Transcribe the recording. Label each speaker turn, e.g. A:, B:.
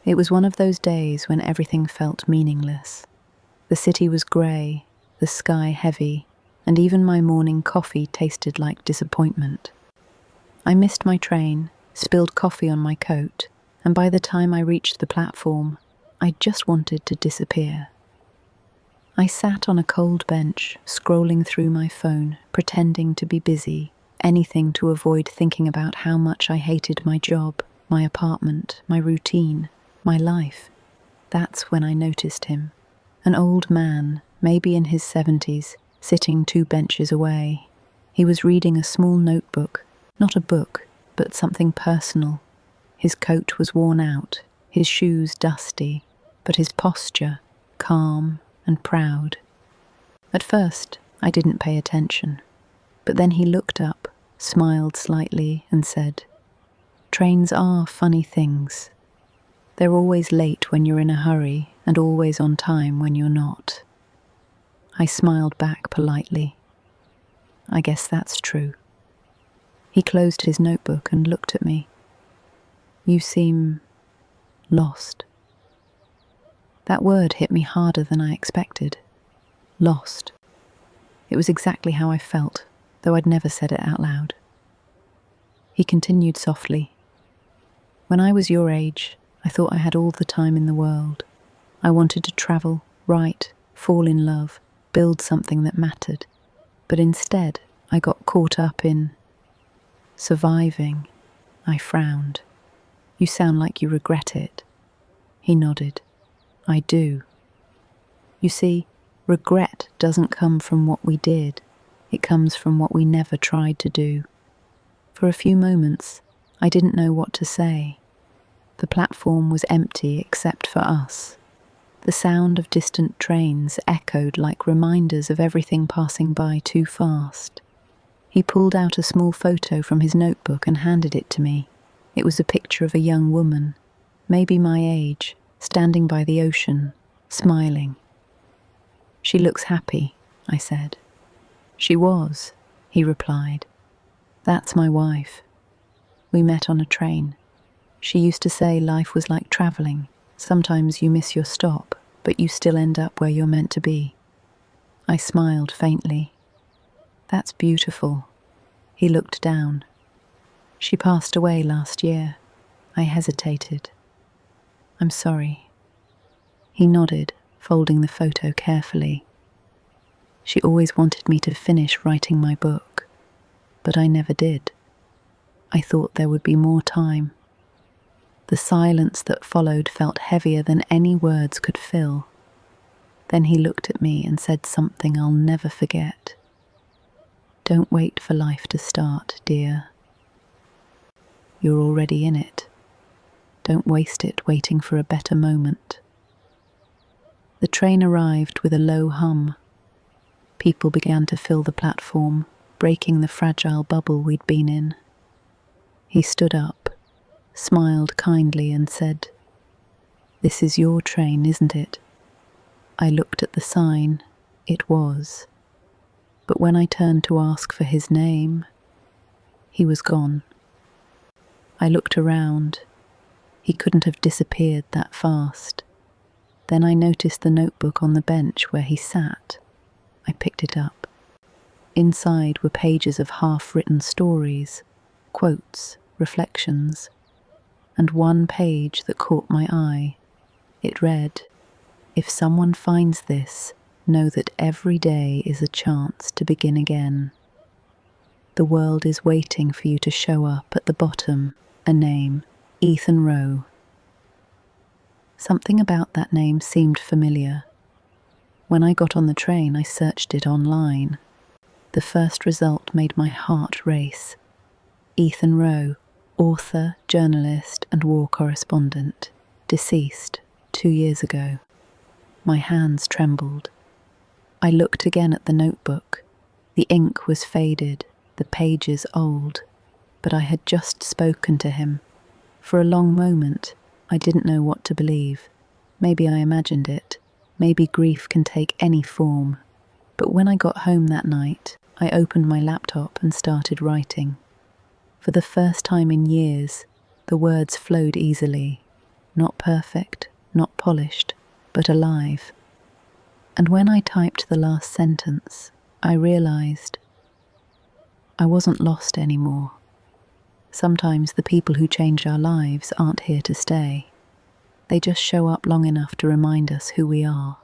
A: It was one of those days when everything felt meaningless. The city was grey, the sky heavy, and even my morning coffee tasted like disappointment. I missed my train, spilled coffee on my coat, and by the time I reached the platform, I just wanted to disappear. I sat on a cold bench, scrolling through my phone, pretending to be busy, anything to avoid thinking about how much I hated my job, my apartment, my routine, my life. That's when I noticed him. An old man, maybe in his 70s, sitting 2 benches away. He was reading a small notebook, not a book, but something personal. His coat was worn out, his shoes dusty, but his posture calm and proud. At first, I didn't pay attention, but then he looked up, smiled slightly, and said, "Trains are funny things. They're always late when you're in a hurry and always on time when you're not." I smiled back politely. I guess that's true. He closed his notebook and looked at me. "You seem lost." That word hit me harder than I expected. Lost. It was exactly how I felt, though I'd never said it out loud. He continued softly. "When I was your age, I thought I had all the time in the world. I wanted to travel, write, fall in love, build something that mattered. But instead, I got caught up in surviving." I frowned. "You sound like you regret it." He nodded. "I do. You see, regret doesn't come from what we did. It comes from what we never tried to do." For a few moments, I didn't know what to say. The platform was empty except for us. The sound of distant trains echoed like reminders of everything passing by too fast. He pulled out a small photo from his notebook and handed it to me. It was a picture of a young woman, maybe my age, standing by the ocean, smiling. "She looks happy," I said. "She was," he replied. "That's my wife. We met on a train. She used to say life was like traveling. Sometimes you miss your stop, but you still end up where you're meant to be." I smiled faintly. "That's beautiful." He looked down. "She passed away last year." I hesitated. "I'm sorry." He nodded, folding the photo carefully. "She always wanted me to finish writing my book, but I never did. I thought there would be more time." The silence that followed felt heavier than any words could fill. Then he looked at me and said something I'll never forget. "Don't wait for life to start, dear. You're already in it. Don't waste it waiting for a better moment." The train arrived with a low hum. People began to fill the platform, breaking the fragile bubble we'd been in. He stood up, smiled kindly and said, "This is your train, isn't it?" I looked at the sign. It was. But when I turned to ask for his name, he was gone. I looked around. He couldn't have disappeared that fast. Then I noticed the notebook on the bench where he sat. I picked it up. Inside were pages of half-written stories, quotes, reflections, and one page that caught my eye. It read, "If someone finds this, know that every day is a chance to begin again. The world is waiting for you to show up." At the bottom, a name, Ethan Rowe. Something about that name seemed familiar. When I got on the train, I searched it online. The first result made my heart race. Ethan Rowe, author, journalist, and war correspondent, deceased 2 years ago. My hands trembled. I looked again at the notebook. The ink was faded, the pages old, but I had just spoken to him. For a long moment, I didn't know what to believe. Maybe I imagined it. Maybe grief can take any form. But when I got home that night, I opened my laptop and started writing. For the first time in years, the words flowed easily. not perfect, not polished, but alive. And when I typed the last sentence, I realized I wasn't lost anymore. Sometimes the people who change our lives aren't here to stay. They just show up long enough to remind us who we are.